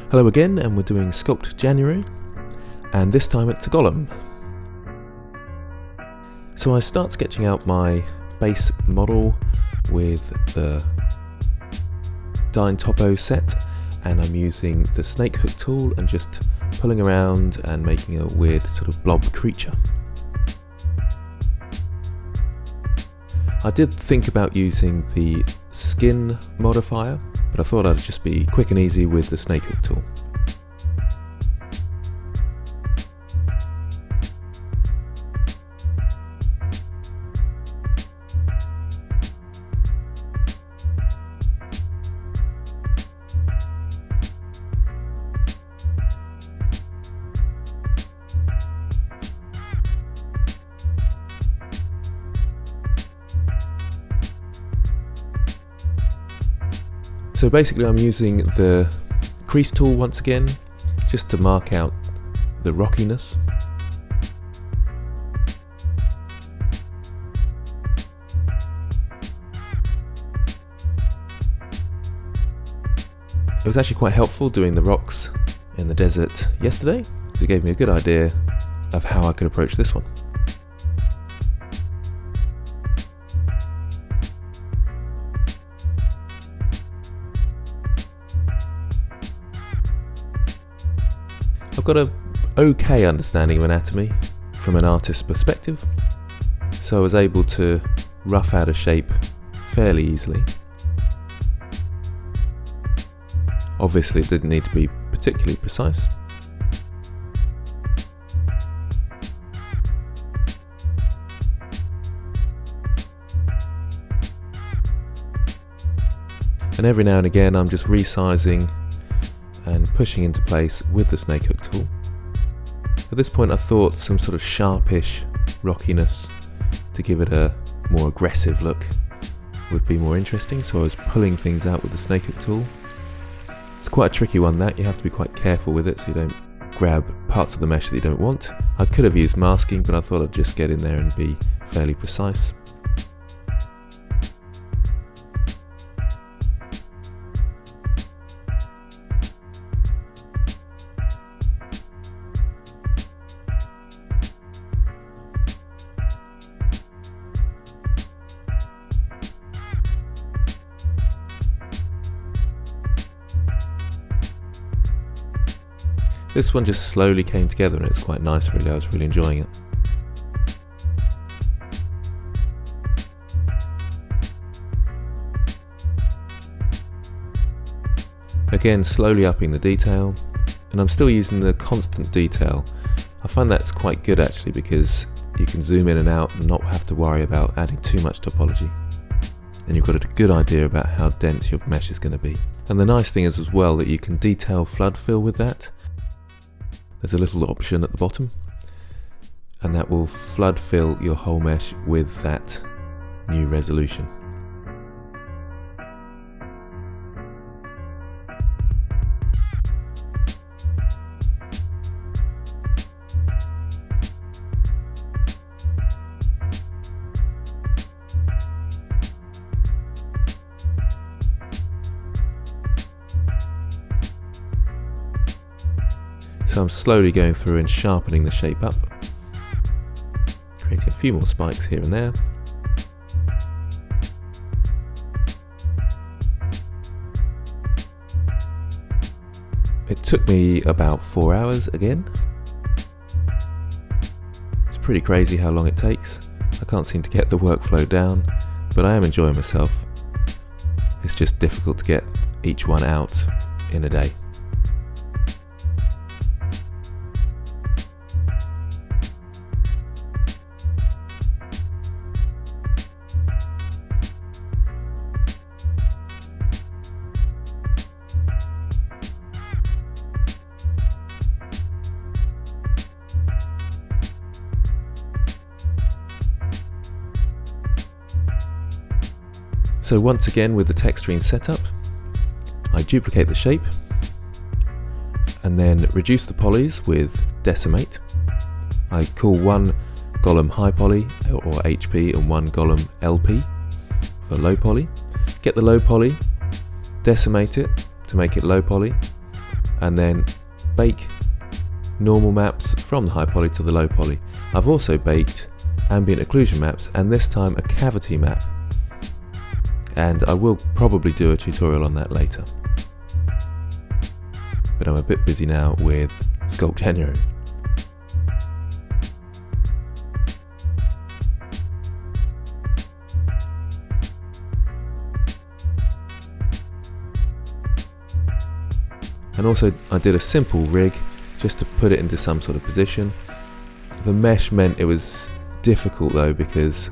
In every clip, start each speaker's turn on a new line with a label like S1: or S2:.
S1: Hello again, and we're doing Sculpt January, and this time it's a Golem. So I start sketching out my base model with the Dine Topo set, and I'm using the snake hook tool and just pulling around and making a weird sort of blob creature. I did think about using the skin modifier, but I thought I'd just be quick and easy with the snake hook tool. So basically I'm using the crease tool once again, just to mark out the rockiness. It was actually quite helpful doing the rocks in the desert yesterday, because it gave me a good idea of how I could approach this one. I've got an okay understanding of anatomy from an artist's perspective, so I was able to rough out a shape fairly easily. Obviously it didn't need to be particularly precise. And every now and again I'm just resizing and pushing into place with the snake hook tool. At this point I thought some sort of sharpish rockiness to give it a more aggressive look would be more interesting, so I was pulling things out with the snake hook tool. It's quite a tricky one, that you have to be quite careful with it so you don't grab parts of the mesh that you don't want. I could have used masking, but I thought I'd just get in there and be fairly precise. This one just slowly came together and it's quite nice really, I was really enjoying it. Again, slowly upping the detail, and I'm still using the constant detail. I find that's quite good actually, because you can zoom in and out and not have to worry about adding too much topology. And you've got a good idea about how dense your mesh is going to be. And the nice thing is as well that you can detail flood fill with that. There's a little option at the bottom, and that will flood fill your whole mesh with that new resolution. So I'm slowly going through and sharpening the shape up, creating a few more spikes here and there. It took me about 4 hours again. It's pretty crazy how long it takes. I can't seem to get the workflow down, but I am enjoying myself. It's just difficult to get each one out in a day. So once again with the texturing setup, I duplicate the shape and then reduce the polys with decimate. I call one Golem high poly or HP and one Golem LP for low poly. Get the low poly, decimate it to make it low poly, and then bake normal maps from the high poly to the low poly. I've also baked ambient occlusion maps, and this time a cavity map, and I will probably do a tutorial on that later. But I'm a bit busy now with Sculpt January. And also I did a simple rig just to put it into some sort of position. The mesh meant it was difficult though, because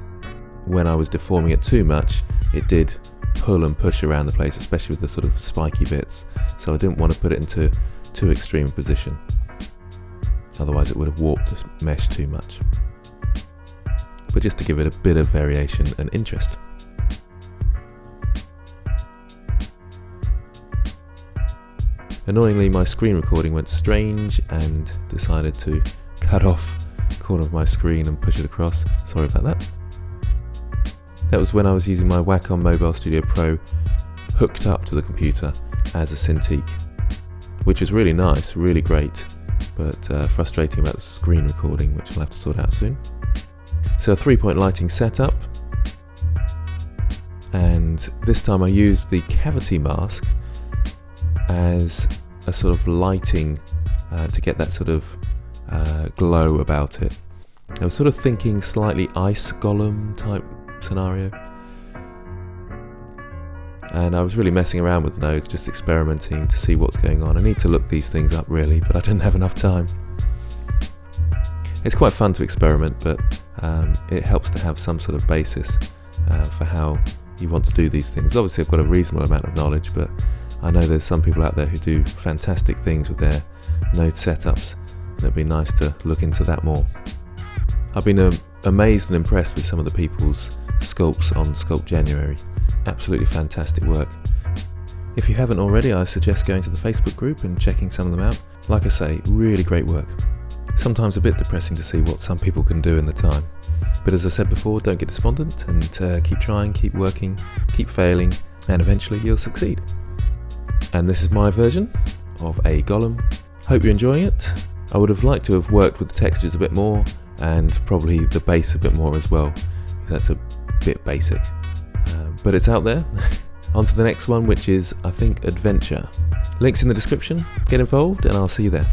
S1: when I was deforming it too much, it did pull and push around the place, especially with the sort of spiky bits. So I didn't want to put it into too extreme a position. Otherwise it would have warped the mesh too much. But just to give it a bit of variation and interest. Annoyingly, my screen recording went strange and decided to cut off the corner of my screen and push it across. Sorry about that. That was when I was using my Wacom Mobile Studio Pro hooked up to the computer as a Cintiq, which was really nice, really great, but frustrating about the screen recording, which I'll have to sort out soon. So a 3-point lighting setup, and this time I used the cavity mask as a sort of lighting to get that sort of glow about it. I was sort of thinking slightly ice golem type scenario, and I was really messing around with the nodes, just experimenting to see what's going on. I need to look these things up really, but I didn't have enough time. It's quite fun to experiment, but it helps to have some sort of basis for how you want to do these things. Obviously I've got a reasonable amount of knowledge, but I know there's some people out there who do fantastic things with their node setups, and it'd be nice to look into that more. I've been amazed and impressed with some of the people's sculpts on Sculpt January. Absolutely fantastic work. If you haven't already, I suggest going to the Facebook group and checking some of them out. Like I say, really great work. Sometimes a bit depressing to see what some people can do in the time. But as I said before, don't get despondent, and keep trying, keep working, keep failing, and eventually you'll succeed. And this is my version of a Golem. Hope you're enjoying it. I would have liked to have worked with the textures a bit more, and probably the base a bit more as well, because that's a bit basic. But it's out there. On to the next one, which is, I think, Adventure. Links in the description. Get involved and I'll see you there.